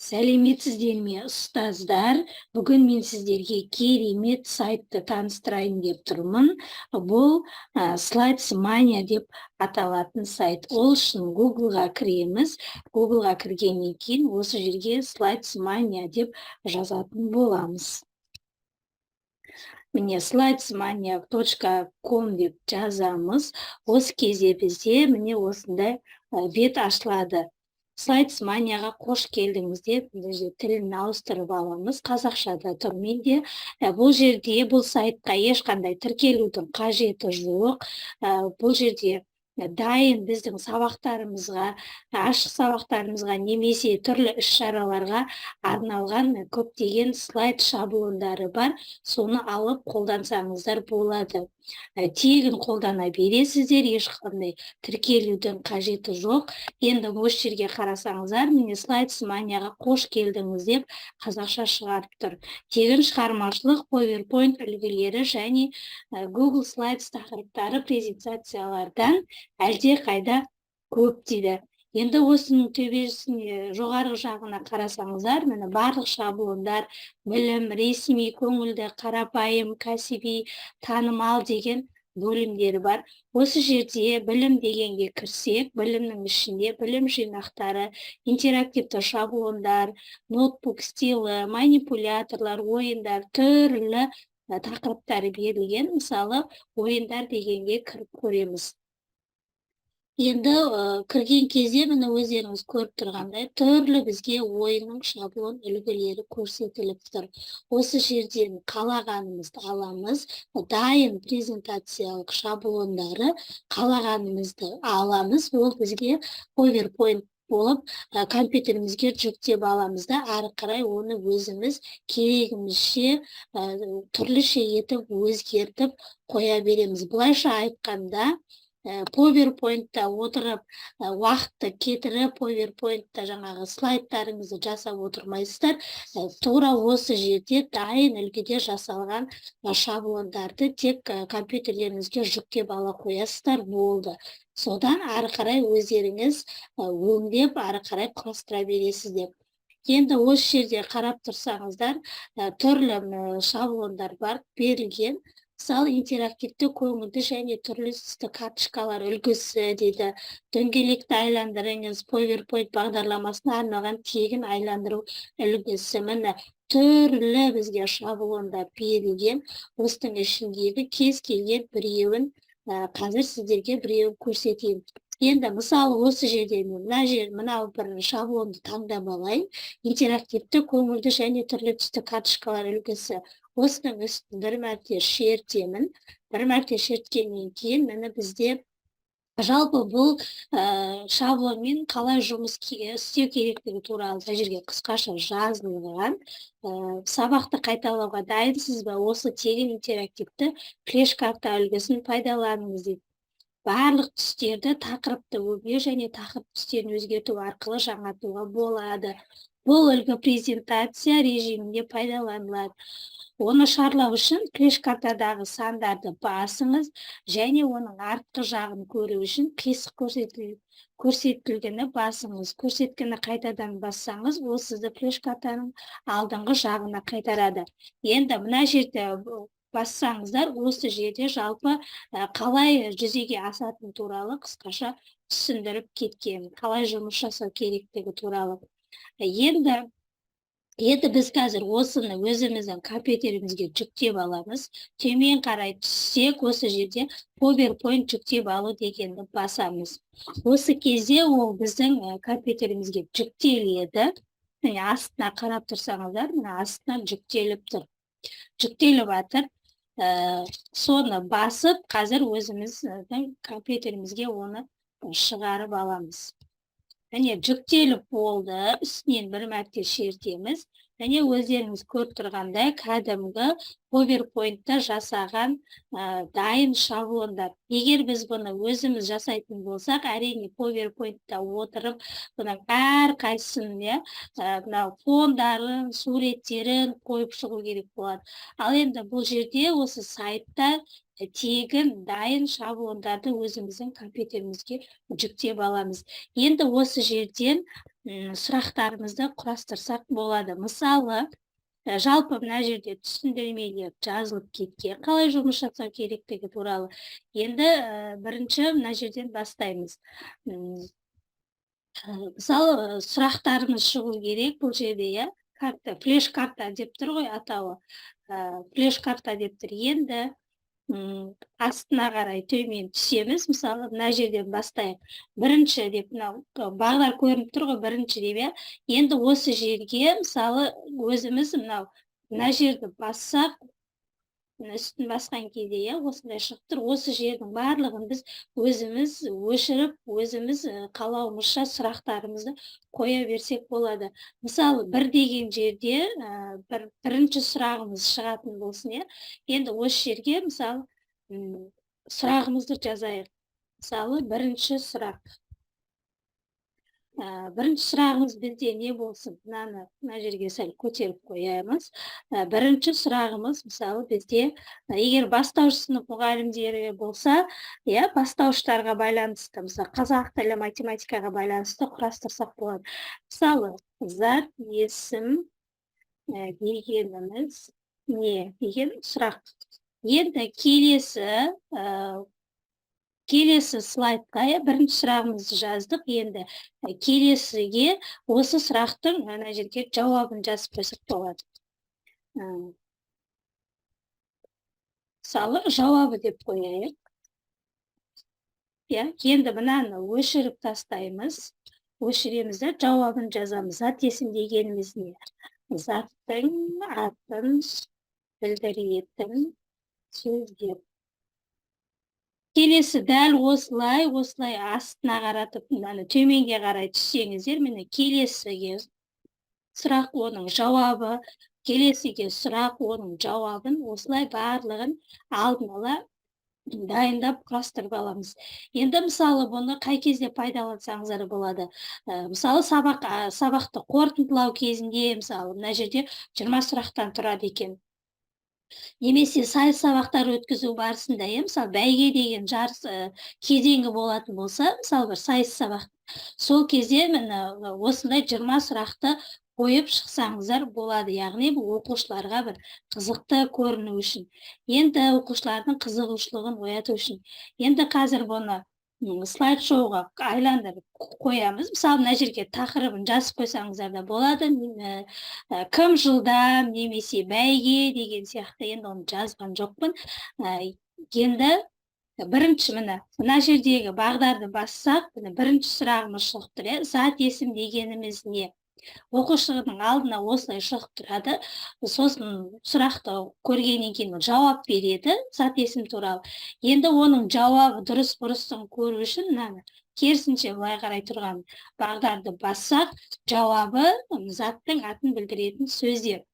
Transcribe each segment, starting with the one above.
Сәлеметсіздер ме, ұстаздар? Бүгін мен сіздерге керемет сайтты таныстырайын деп тұрмын. Бұл Slides Mania деп аталатын сайт. Ол үшін Google-ға кіреміз. Google-ға кіргеннен кейін осы жерге Slides Mania деп жазатын боламыз. Міне slidesmania.com деп жазамыз. Осы кезде бізде міне осындай бет ашылады. Slidesmania-ға қош келдіңіз деп тілін ауыстырып аламыз. Қазақшада тұр менде. Бұл жерде бұл сайтқа ешқандай тіркелудің қажеті жоқ. Бұл жерде дайын біздің сабақтарымызға, ашық сабақтарымызға немесе түрлі іс-шараларға арналған көптеген слайд шаблондары бар. Соны алып қолдансаңыздар болады. Тегін қолдана бересіздер, ешқандай тіркелудің қажеті жоқ. Енді осы жерге қарасаңыздар, міне Slidesmania-ға қош келдіңіз деп қазақша шығарып тұр. Тегін шығармашылық, PowerPoint үлгілері және Google Slides тақырыптары презентациялардан әлде қайда көп дейді. Енді осының төбесіне жоғарғы жағына қарасаңыздар, міне барлық шаблондар, білім, ресми, көңілді, қарапайым, кәсіби, танымал деген бөлімдері бар. Осы жерде білім дегенге кірсек, білімнің ішінде білім жинақтары, интерактивті шаблондар, ноутбук стилі, манипуляторлар, ойындар, түрлі тақырыптары берілген. Мысалы, ойындар дегенге кіріп көреміз. Енді кірген кезде міне өздеріңіз көріп тұрғандай түрлі бізге ойынның шаблон үлгілері көрсетіліп тұр. Осы жерден қалағанымызды аламыз. Дайын презентациялық шаблондары қалағанымызды аламыз. Ол бізге PowerPoint болып компьютерімізге жүктеп аламыз да, ары қарай оны өзіміз керегімізше түрліше етіп өзгертіп қоя береміз. Бұлайша айтқанда, PowerPoint-та отырып, уақытты кетіріп, PowerPoint-та жаңағы слайдтарыңызды жасап отырмайсыздар. Тура осы жерде дайын үлгіде жасалған шаблондарды тек компьютерлеріңізге жүктеп ала қоясыздар, болды. Содан ары қарай өздеріңіз өңдеп, ары қарай құрастыра бересіздер. Енді осы жерде қарап тұрсаңыздар, түрлі шаблондар бар, берілген. Мысалы, интерактивті көңілді және түрлі түсті карточкалар үлгісі дейді. Дөңгелекті айландырыңыз, PowerPoint бағдарламасына арналған тегін айландыру үлгісі. Міне түрлі бізге шаблондар берілген. Осының ішіндегі кез келген біреуін қазір сіздерге біреуін көрсетейін. Енді мысалы осы жерде мынау бір шаблонды таңдап алайын. Интерактивті көңілді және түрлі түсті карточкалар үлгісі. Осының үстін бір мәрте шертемін. Бір мәрте шерткеннен кейін мені бізде жалпы бұл шаблонмен қалай жұмыс істеу керектігі туралы жерге қысқаша жазылған. Сабақты қайталауға дайынсыз ба? Осы тегін интерактивті флеш-карта үлгісін пайдаланыңыз дейді. Барлық түстерді тақырыпты өңдеу және тақырып түстерін өзгерту арқылы жаңартуға болады. Бұл үлгі презентация режимінде пайдаланылады. Оны шарлау үшін флеш-картадағы сандарды басыңыз және оның артқы жағын көру үшін қисық көрсетілгені басыңыз. Көрсеткені қайтадан бассаңыз, ол сізді флеш-картаның алдыңғы жағына қайтарады. Енді мына жерде бассаңыздар, осы жерде жалпы қалай жүзеге асатын туралы қысқаша түсіндіріп кеткен, қалай жұмыс жасау керектігі туралы. Енді біз қазір осыны өзіміздің компьютерімізге жүктеп аламыз. Төмен қарай түссек, осы жерде PowerPoint жүктеп алу дегенді басамыз. Осы кезде ол біздің компьютерімізге жүктеледі. Астына қарап тұрсаңыздар, астына жүктеліп тұр. Жүктеліп жатыр. Соны басып, қазір өзіміздің компьютерімізге оны шығарып аламыз. Және жүктеліп болды, үстінен бір мәрте шертеміз. Және өздеріңіз көріп тұрғандай кәдімгі PowerPoint-та жасаған дайын шаблондар. Егер біз бұны өзіміз жасайтын болсақ, әрине PowerPoint-та отырып, бұның әрқайсысын фондарын, суреттерін қойып шығу керек болады. Ал енді бұл жерде осы сайтта тегін дайын шаблондарды өзіміздің компьютерімізге жүктеп аламыз. Енді осы жерден сұрақтарымызды құрастырсақ болады. Мысалы, жалпы мына жерде түсіндірмелер жазылып кеткен, қалай жұмыс жасау керектігі туралы. Енді бірінші мына жерден бастаймыз. Мысалы, сұрақтарымыз шығу керек бұл жерде, иә? Карта, флеш карта деп тұр ғой атауы. Флеш карта деп тұр. Енді астына қарай төмен түсеміз. Мысалы, мына жерден бастайық. Бірінші деп, мынау бағдар көрініп тұр ғой, бірінші деп, иә. Енді осы жерге, мысалы, өзіміз мына жерді бассақ, үстін басқан кезде, иә, осындай шығып тұр. Осы жердің барлығын біз өзіміз өшіріп, өзіміз қалауымызша сұрақтарымызды қоя берсек болады. Мысалы, бір деген жерде бірінші сұрағымыз шығатын болсын, иә. Енді осы жерге, мысалы, сұрағымызды жазайық. Мысалы, бірінші сұрақ. Бірінші сұрағымыз бізде не болсын? Мына жерге сәл көтеріп қоямыз. Бірінші сұрағымыз, мысалы, бізде егер бастауыш сынып мұғалімдері болса, иә, бастауыштарға байланысты, мысалы, қазақ тілі, математикаға байланысты құрастырсақ болады. Мысалы, зат есім дегеніміз не деген сұрақ. Енді келесі слайдқа бірінші сұрағымызды жаздық. Енді келесіге осы сұрақтың ана жерге жауабын жазып қойсақ болады. Мысалы, жауабы деп қояйық. Енді мынаны өшіріп тастаймыз. Өшіреміз де жауабын жазамыз. Зат есім дегеніміз не? Заттың атын білдіретін сөздер. Келесі дәл осылай астына қаратып, төменге қарай түссеңіздер, міне келесіге сұрақ, оның жауабы, келесіге сұрақ, оның жауабын, осылай барлығын алдын ала дайындап құрастырып аламыз. Енді мысалы бұны қай кезде пайдалансаңыздар болады? Мысалы сабақты қорытындылау кезінде, мысалы мына жерде 20 сұрақтан тұрады екен. Немесе сайыс сабақтар өткізу барысында, мысалы бәйге деген жарыс кезеңі болатын болса, мысалы бір сайыс сабақ, сол кезде осындай 20 сұрақты қойып шықсаңыздар болады. Яғни бұл оқушыларға бір қызықты көріну үшін, енді оқушылардың қызығушылығын ояту үшін. Енді қазір бұны слайд-шоуға айландырып қоямыз. Мысалы, мына жерге тақырыбын жазып қойсаңыздар да болады. Кім жылдам немесе бәйге деген сияқты, енді оны жазған жоқпын. Енді бірінші мына жердегі бағдарды бассақ, бірінші сұрағымыз шығып тұр. Зат есім дегеніміз не? Оқушының алдына осылай шығып тұрады. Сосын сұрақты көргеннен кейін жауап береді зат есім туралы. Енді оның жауабы дұрыс бұрыстығын көру үшін керісінше былай қарай тұрған бағдарды бассақ, жауабы заттың атын білдіретін сөздер.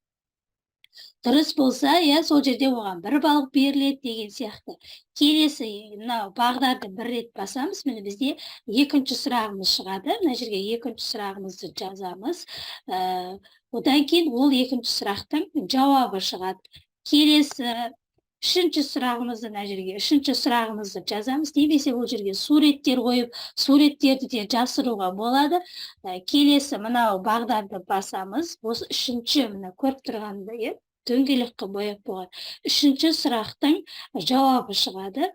Дұрыс болса, сол жерде оған 1 балл беріледі деген сияқты. Келесі мынау бағдарды бір рет басамыз, міне бізде екінші сұрағымыз шығады. Мына жерге екінші сұрағымызды жазамыз. Одан кейін ол екінші сұрақтың жауабы шығады. Келесі үшінші сұрағымызды мына жерге үшінші сұрағымызды жазамыз. Немесе бұл жерге суреттер қойып, суреттерді де жасыруға болады. Келесі мынау бағдарды басамыз. Осы үшінші көріп тұрғанда дөңгелек қылып бояп қойған. Үшінші сұрақтың жауабы шығады.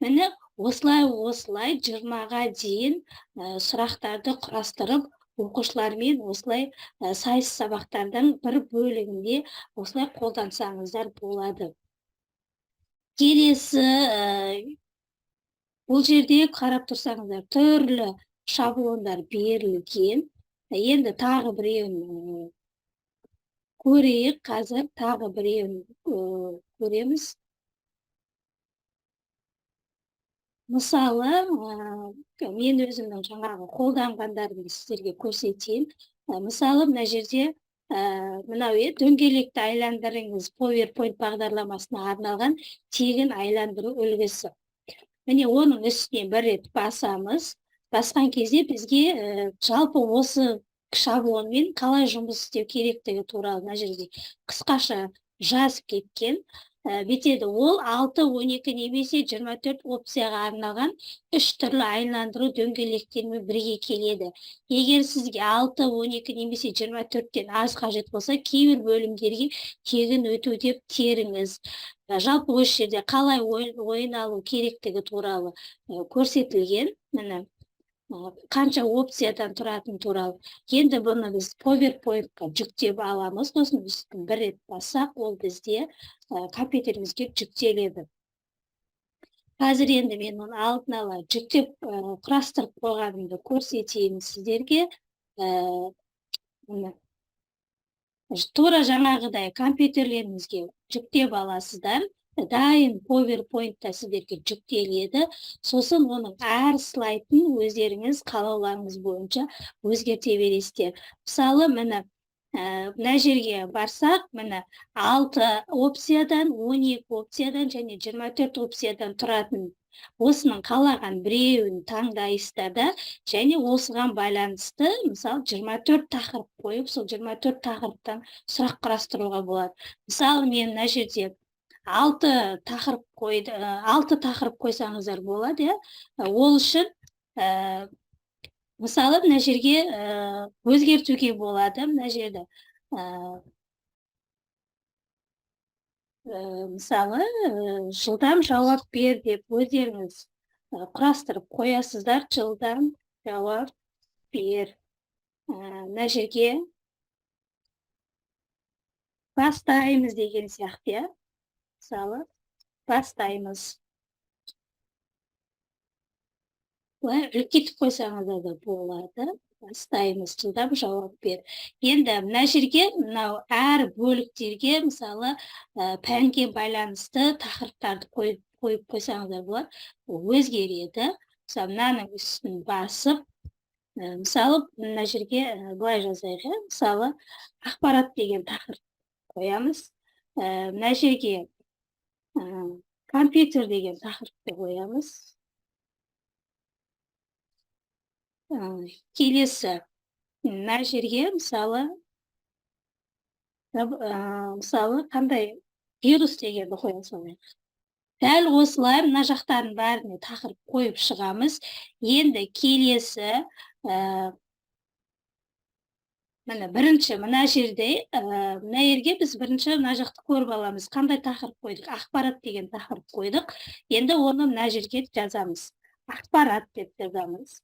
Міне осылай 20-ға дейін сұрақтарды құрастырып, оқушылармен осылай сайыс сабақтардың бір бөлігінде осылай қолдансаңыздар болады. Келесі бұл жерде қарап тұрсаңыздар түрлі шаблондар берілген. Енді тағы біреуін көрейік, қазір тағы біреуін көреміз. Мысалы, мен өзімнің жаңағы қолданғандарымды сіздерге көрсетейін. Мысалы, мына жерде мынау дөңгелекті айландырыңыз PowerPoint бағдарламасына арналған тегін айландыру үлгісі. Міне оның үстіне бір рет басамыз. Басқан кезде бізге жалпы осы шаблонмен қалай жұмыс істеу керектігі туралы мына жерде қысқаша жазып кеткен. Бетеді. Ол 6, 12 немесе 24 опцияға арналған 3 түрлі айландыру дөңгелектермен бірге келеді. Егер сізге 6, 12 немесе 24-тен аз қажет болса, кейбір бөлімдерге тегін өту деп теріңіз. Жалпы осы жерде қалай ойын алу керектігі туралы көрсетілген. Міне қанша опциядан тұратын туралы. Енді бұны біз PowerPoint-қа жүктеп аламыз. Сосын үстін бір рет бассақ, ол бізде компьютерімізге жүктеледі. Қазір енді мен оны алдын ала жүктеп құрастырып қойғанымды көрсетейін сіздерге. Тура жаңағыдай компьютерлеріңізге жүктеп аласыздар. Дайын PowerPoint-та сіздерге жүктеледі. Сосын оның әр слайдын өздеріңіз қалауларыңыз бойынша өзгерте бересіздер. Мысалы, міне мына жерге барсақ, міне 6 опциядан, 12 опциядан және 24 опциядан тұратын осының қалаған біреуін таңдайсыздар да, және осыған байланысты, мысалы, 24 тақырып қойып, сол 24 тақырыптан сұрақ құрастыруға болады. Мысалы, мен мына жерде 6 тақырып қойсаңыздар болады, ол үшін мысалы мына жерге өзгертуге болады. Мына жерде мысалы жылдам жауап бер деп өздеріңіз құрастырып қоясыздар. Жылдам жауап бер. Мына жерге бастаймыз деген сияқты. Мысалы, бастаймыз. Бұлай үлкейтіп қойсаңыздар да болады. Бастаймыз, жылдам жауап бер. Енді мына жерге, мынау әр бөліктерге, мысалы, пәнге байланысты тақырыптарды қойып қойсаңыздар болады. Өзгереді. Мысалы, мынаның үстін басып, мысалы, мына жерге былай жазайық. Мысалы, ақпарат деген тақырып қоямыз. Мына жерге компьютер деген тақырыпты қоямыз. Келесі, мына жерге мысалы қандай вирус дегенді қоя салайық. Дәл осылай мына жақтарын бәріне тақырып қойып шығамыз. Енді келесі, міне бірінші мына жерде, мына жерге біз бірінші мына жақты көріп аламыз. Қандай тақырып қойдық? Ақпарат деген тақырып қойдық. Енді оны мына жерге жазамыз. Ақпарат деп жазамыз.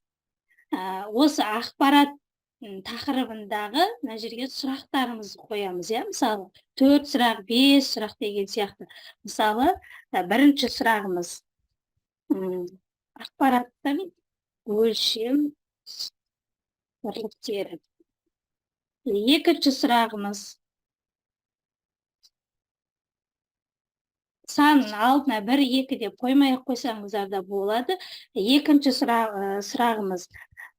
Осы ақпарат тақырыбындағы мына жерге сұрақтарымызды қоямыз, мысалы 4 сұрақ, 5 сұрақ деген сияқты. Мысалы, бірінші сұрағымыз ақпараттың өлшем бірліктері. Екінші сұрағымыз санын алдына 1, 2 деп қоймай қойсаңыздар да болады. Екінші сұрағымыз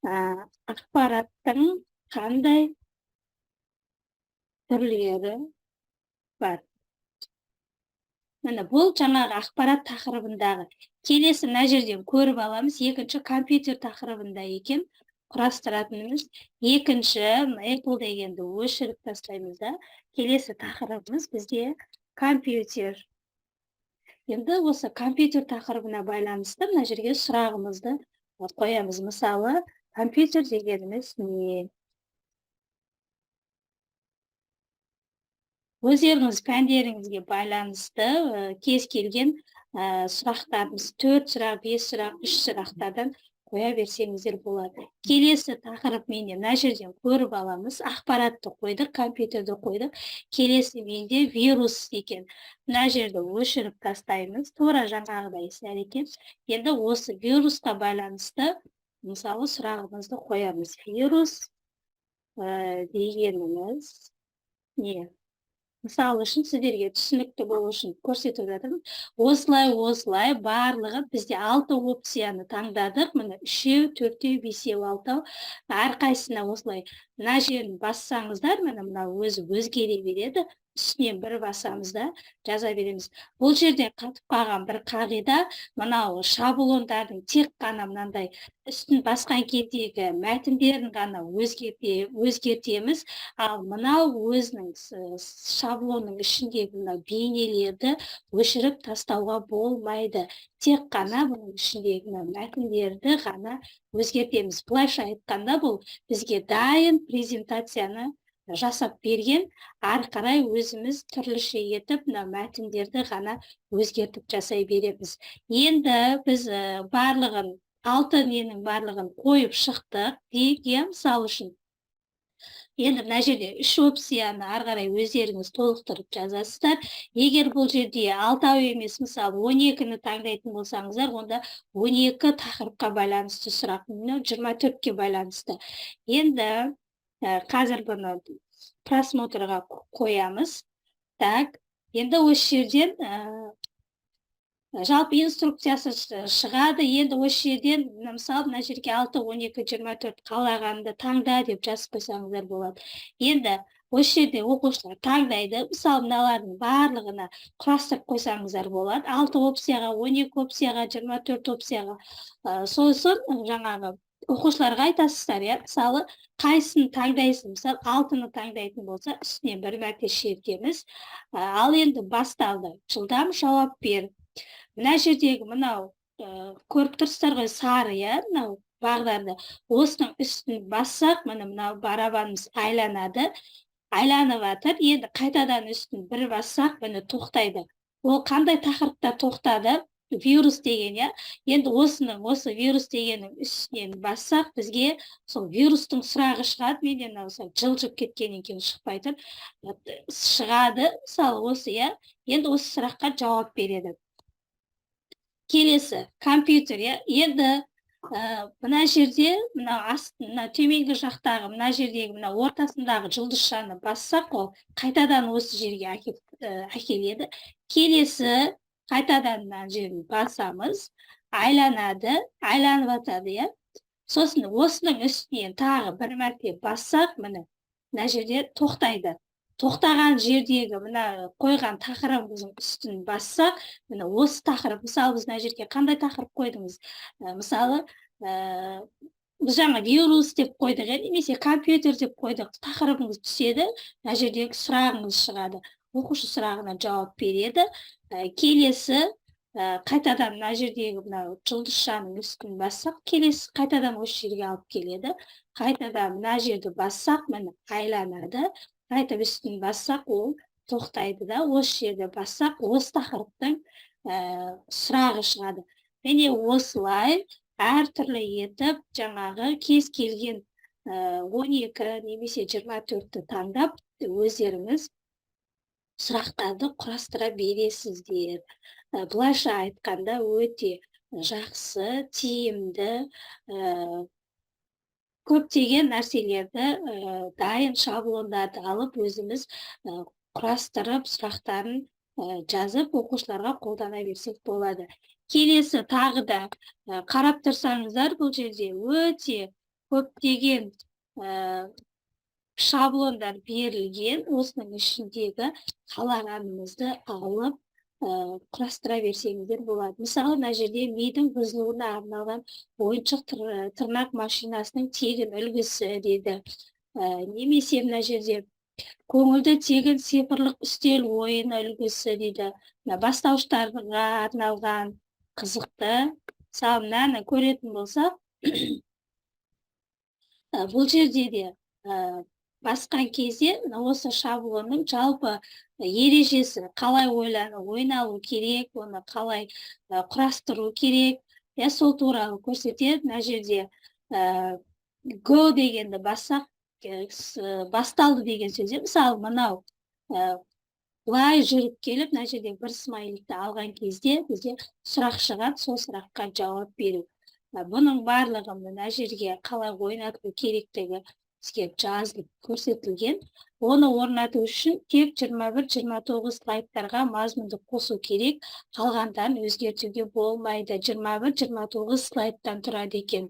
ақпараттың қандай түрлері бар. Міне бұл жаңағы ақпарат тақырыбындағы. Келесі мына жерден көріп аламыз. Екінші компьютер тақырыбында екен құрастыратынымыз. Екінші Apple дегенді өшіріп тастаймыз да. Келесі тақырыбымыз бізде компьютер. Енді осы компьютер тақырыбына байланысты мына жерге сұрағымызды қоямыз. Мысалы, компьютер дегеніміз не? Өздеріңіз пәндеріңізге байланысты кез келген сұрақтарымыз 4 сұрақ, 5 сұрақ, 3 сұрақтардан қоя берсеңіздер болады. Келесі тақырып менде мына жерден көріп аламыз. Ақпаратты қойдық, компьютерді қойдық. Келесі менде вирус екен. Мына жерді өшіріп тастаймыз. Тура жаңағыдай әрекет. Енді осы вирусқа байланысты мысалы сұрағымызды қоямыз. Вирус дегеніміз не? Мысалы үшін сіздерге түсінікті болу үшін көрсетіп жатырмын. Осылай барлығы бізде 6 опцияны таңдадық. Міне 3, 4, 5, 6. Әрқайсына осылай мына жерін бассаңыздар, міне мына өзі өзгере береді. үстінен бір басамыз да жаза береміз. Бұл жерде қатып қалған бір қағида, мынау шаблондардың тек қана мынандай үстін басқан кездегі мәтіндерін ғана өзгертеміз, ал мынау өзінің шаблонның ішіндегі мынау бейнелерді өшіріп тастауға болмайды. Тек қана бұның ішіндегі мәтіндерді ғана өзгертеміз. Былайша айтқанда, бұл бізге дайын презентацияны жасап берген, ары қарай өзіміз түрліше етіп мына мәтіндерді ғана өзгертіп жасай береміз. Енді біз барлығын 6 ненің барлығын қойып шықтық дейік, мысал үшін. Енді мына жерде 3 опцияны ары қарай өздеріңіз толықтырып жазасыздар. Егер бұл жерде 6 емес, мысалы 12-ні таңдайтын болсаңыздар, онда 12 тақырыпқа байланысты сұрақ, 24-ке байланысты. Енді қазір бұны просмотрға қоямыз. Так, енді осы жерден жалпы инструкциясы шығады. Енді осы жерден, мысалы, мына жерге 6, 12, 24 қалағанды таңда деп жазып қойсаңыздар болады. Енді осы жерде оқушылар таңдайды. Мысалы, мыналардың барлығына құрастырып қойсаңыздар болады. 6 опцияға, 12 опцияға, 24 опцияға. Сосын жаңағы оқушыларға айтасыздар, мысалы, қайсысын таңдайсың? Мысалы, 6-ны таңдайтын болса, үстіне бір мәрте шертеміз. Ал енді басталды. Жылдам жауап бер. Мына жердегі мынау көріп тұрсыздар ғой, сары, мынау бағдарды. Осының үстін бассақ, мынау барабанымыз айланады. Айланып жатыр. Енді қайтадан үстін бір бассақ, тоқтайды. Ол қандай тақырыпта тоқтады? Вирус деген, Енді осы вирус дегеннің үстінен бассақ, бізге сол вирустың сұрағы шығады. Менен жылжып кеткеннен кейін шықпайтын шығады. Мысалы, осы, енді осы сұраққа жауап береді. Келесі, компьютер, енді мына жерде, мына төменгі жақтағы, мына жердегі, мына ортасындағы жұлдызшаны бассақ, ол қайтадан осы жерге әкеледі. Келесі, қайтадан мына жерін басамыз, айланады, айланып жатады, Сосын осының үстінен тағы бір мәрте бассақ, мына жерде тоқтайды. Тоқтаған жердегі мына қойған тақырыбымыздың үстін бассақ, осы тақырып, мысалы, біз мына жерге қандай тақырып қойдыңыз? Мысалы, біз жаңа вирус деп қойдық, немесе компьютер деп қойдық, тақырыбыңыз түседі, мына жердегі сұрағыңыз шығады. Оқушы сұрағына жауап береді. Келесі, қайтадан мына жердегі жұлдызшаның үстін бассақ, келесі қайтадан осы жерге алып келеді. Қайтадан мына жерді бассақ, айланады. Қайтып үстін бассақ, ол тоқтайды да. Осы жерде бассақ, осы тақырыптың сұрағы шығады. Және осылай әртүрлі етіп, жаңағы кез келген 12 немесе 24-ті таңдап, өздеріңіз сұрақтарды құрастыра бересіздер. Бұлайша айтқанда өте жақсы, тиімді, көптеген нәрселерді дайын шаблондарды алып, өзіміз құрастырып, сұрақтарын жазып, оқушыларға қолдана берсек болады. Келесі тағы да қарап тұрсаңыздар, бұл жерде өте көптеген шаблондар берілген. Осының ішіндегі қалағанымызды алып құрастыра берсеңіздер болады. Мысалы, мына жерде мидың бұзылуына арналған ойыншық тырнақ машинасының тегін үлгісі деді. Немесе мына жерде көңілді тегін цифрлық үстел ойын үлгісі дейді. Бастауыштарға арналған қызықты. Мысалы, мынаны көретін болсақ, бұл жерде де басқан кезде осы шаблонның жалпы ережесі қалай ойналу керек, оны қалай құрастыру керек, сол туралы көрсетеді. Мына жерде go дегенді бассақ, басталды деген сөзде, мысалы, мынау былай жүріп келіп, мына жерде бір смайликті алған кезде бізде сұрақ шығады, сол сұраққа жауап беру. Бұның барлығы мына жерге қалай ойнату керектігі бізге жазылып көрсетілген. Оны орнату үшін тек 21-29 слайдтарға мазмұнды қосу керек, қалғандарын өзгертуге болмайды. 21-29 слайдтан тұрады екен.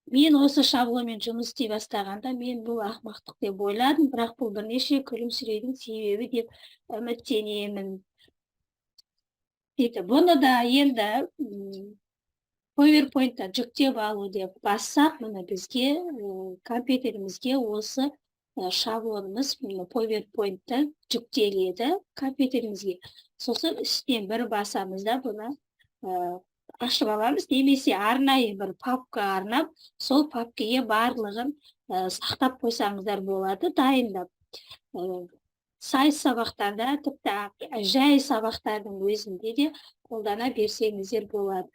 Мен осы шаблонмен жұмыс істей бастағанда мен бұл ақымақтық деп ойладым, бірақ бұл бірнеше күлімсірейдің себебі деп үміттенемін дейді. Бұны да енді PowerPoint-та жүктеп алу деп бассақ, міне бізге компьютерімізге осы шаблонымыз PowerPoint-та жүктеледі компьютерімізге. Сосын үстінен бір басамыз да бұны ашып аламыз, немесе арнайы бір папка арнап, сол папкеге барлығын сақтап қойсаңыздар болады, дайындап. Сайыс сабақтарда, тіпті жай сабақтардың өзінде де қолдана берсеңіздер болады.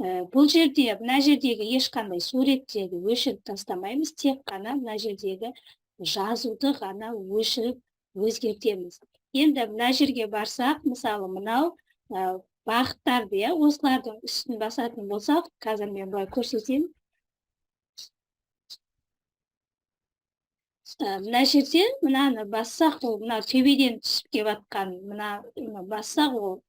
Бұл жерде, мына жердегі ешқандай суреттерді өшіріп тастамаймыз, тек қана мына жердегі жазуды ғана өшіріп өзгертеміз. Енді мына жерге барсақ, мысалы мынау бағыттарды, осылардың үстін басатын болсақ, қазір мен былай көрсетейін. Мына жерде мынаны бассақ, ол мына төбеден түсіп келіп жатқан, мына бассақ, ол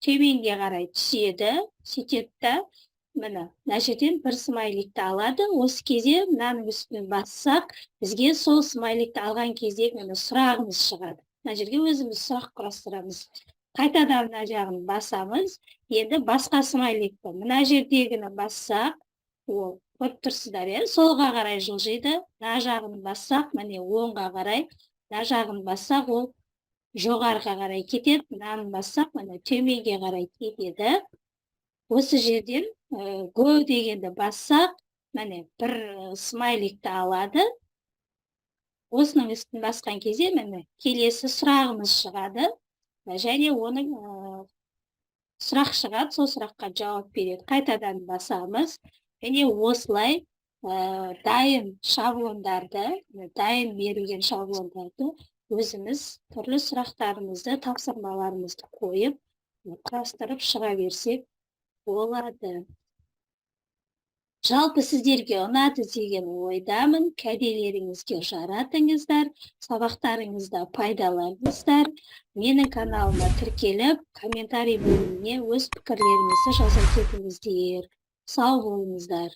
төменге қарай түседі, сөйтеді да, мына жерден бір смайликті алады. Осы кезде мынаның үстінен бассақ, бізге сол смайликті алған кезде сұрағымыз шығады. Мына жерге өзіміз сұрақ құрастырамыз. Қайтадан мына жағын басамыз. Енді басқа смайликті мына жердегіні бассақ, ол көріп тұрсыздар, солға қарай жылжиды. Мына жағын бассақ, міне оңға қарай, мына жағын бассақ, ол жоғарыға қарай кетеді. Мынаны бассақ, міне төменге қарай кетеді. Осы жерден go дегенді бассақ, міне бір смайликті алады. Осының үстін басқан кезде, міне келесі сұрағымыз шығады. Және оның сұрақ шығады, сол сұраққа жауап береді. Қайтадан басамыз. Және осылай дайын шаблондарды, дайын берілген шаблондарды өзіміз түрлі сұрақтарымызды, тапсырмаларымызды қойып, құрастырып шыға берсек болады. Жалпы сіздерге ұнады деген ойдамын. Кәделеріңізге жаратыңыздар, сабақтарыңызда пайдаланыңыздар. Менің каналыма тіркеліп, комментарий бөліміне өз пікірлеріңізді жаза кетіңіздер. Сау болыңыздар.